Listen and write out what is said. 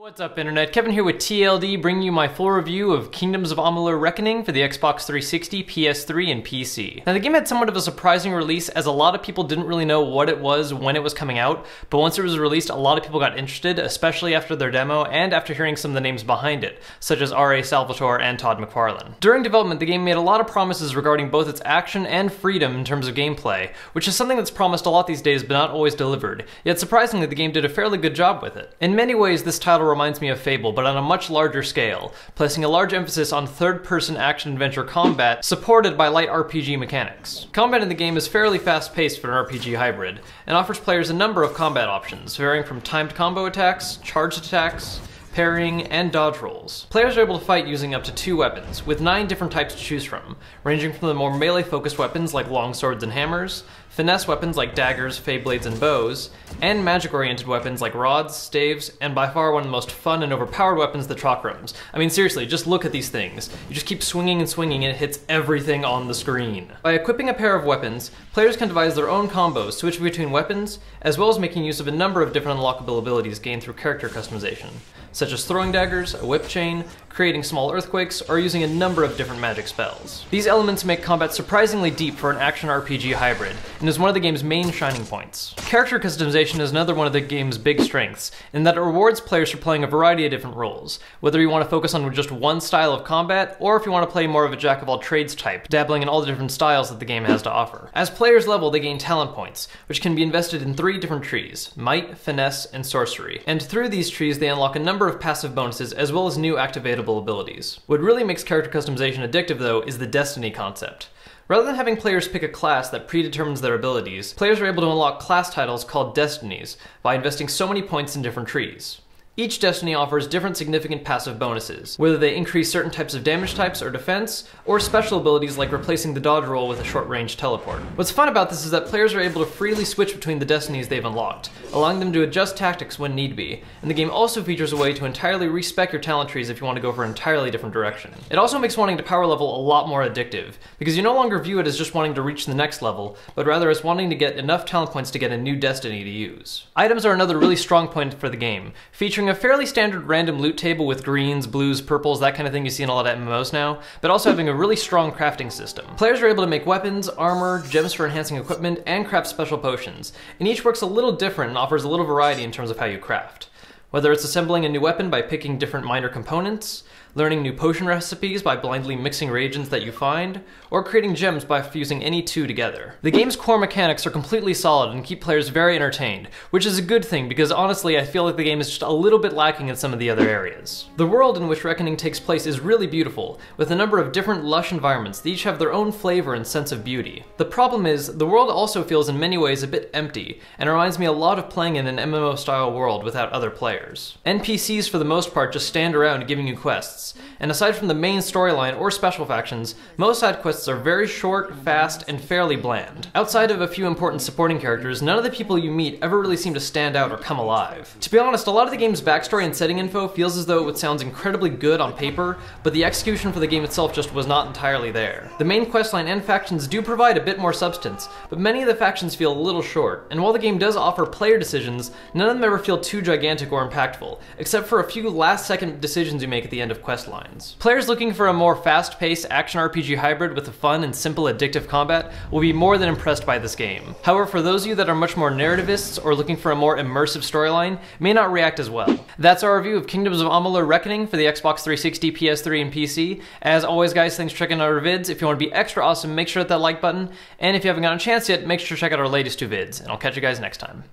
What's up, Internet? Kevin here with TLD, bringing you my full review of Kingdoms of Amalur Reckoning for the Xbox 360, PS3, and PC. Now, the game had somewhat of a surprising release, as a lot of people didn't really know what it was when it was coming out, but once it was released, a lot of people got interested, especially after their demo and after hearing some of the names behind it, such as R.A. Salvatore and Todd McFarlane. During development, the game made a lot of promises regarding both its action and freedom in terms of gameplay, which is something that's promised a lot these days but not always delivered, yet surprisingly the game did a fairly good job with it. In many ways, this title reminds me of Fable, but on a much larger scale, placing a large emphasis on third-person action-adventure combat supported by light RPG mechanics. Combat in the game is fairly fast-paced for an RPG hybrid, and offers players a number of combat options, varying from timed combo attacks, charged attacks, parrying, and dodge rolls. Players are able to fight using up to 2 weapons, with 9 different types to choose from, ranging from the more melee-focused weapons like long swords and hammers, finesse weapons like daggers, fey blades, and bows, and magic-oriented weapons like rods, staves, and by far one of the most fun and overpowered weapons, the chakrams. I mean, seriously, just look at these things. You just keep swinging and swinging and it hits everything on the screen. By equipping a pair of weapons, players can devise their own combos, switching between weapons, as well as making use of a number of different unlockable abilities gained through character customization, such as throwing daggers, a whip chain, creating small earthquakes, or using a number of different magic spells. These elements make combat surprisingly deep for an action RPG hybrid, and is one of the game's main shining points. Character customization is another one of the game's big strengths, in that it rewards players for playing a variety of different roles, whether you want to focus on just one style of combat, or if you want to play more of a jack-of-all-trades type, dabbling in all the different styles that the game has to offer. As players level, they gain talent points, which can be invested in 3 different trees: might, finesse, and sorcery. And through these trees, they unlock a number of passive bonuses as well as new activatable abilities. What really makes character customization addictive, though, is the destiny concept. Rather than having players pick a class that predetermines their abilities, players are able to unlock class titles called destinies by investing so many points in different trees. Each destiny offers different significant passive bonuses, whether they increase certain types of damage types or defense, or special abilities like replacing the dodge roll with a short-range teleport. What's fun about this is that players are able to freely switch between the destinies they've unlocked, allowing them to adjust tactics when need be, and the game also features a way to entirely respec your talent trees if you want to go for an entirely different direction. It also makes wanting to power level a lot more addictive, because you no longer view it as just wanting to reach the next level, but rather as wanting to get enough talent points to get a new destiny to use. Items are another really strong point for the game, featuring a fairly standard random loot table with greens, blues, purples, that kind of thing you see in a lot of MMOs now, but also having a really strong crafting system. Players are able to make weapons, armor, gems for enhancing equipment, and craft special potions, and each works a little different and offers a little variety in terms of how you craft. Whether it's assembling a new weapon by picking different minor components, learning new potion recipes by blindly mixing reagents that you find, or creating gems by fusing any 2 together. The game's core mechanics are completely solid and keep players very entertained, which is a good thing because honestly I feel like the game is just a little bit lacking in some of the other areas. The world in which Reckoning takes place is really beautiful, with a number of different lush environments that each have their own flavor and sense of beauty. The problem is, the world also feels in many ways a bit empty, and reminds me a lot of playing in an MMO-style world without other players. NPCs for the most part just stand around giving you quests, and aside from the main storyline or special factions, most side quests are very short, fast, and fairly bland. Outside of a few important supporting characters, none of the people you meet ever really seem to stand out or come alive. To be honest, a lot of the game's backstory and setting info feels as though it sounds incredibly good on paper, but the execution for the game itself just was not entirely there. The main questline and factions do provide a bit more substance, but many of the factions feel a little short, and while the game does offer player decisions, none of them ever feel too gigantic or impactful, except for a few last-second decisions you make at the end of quest lines. Players looking for a more fast-paced action RPG hybrid with a fun and simple addictive combat will be more than impressed by this game. However, for those of you that are much more narrativists or looking for a more immersive storyline, may not react as well. That's our review of Kingdoms of Amalur Reckoning for the Xbox 360, PS3, and PC. As always guys, thanks for checking out our vids. If you want to be extra awesome, make sure to hit that like button, and if you haven't gotten a chance yet, make sure to check out our latest 2 vids, and I'll catch you guys next time.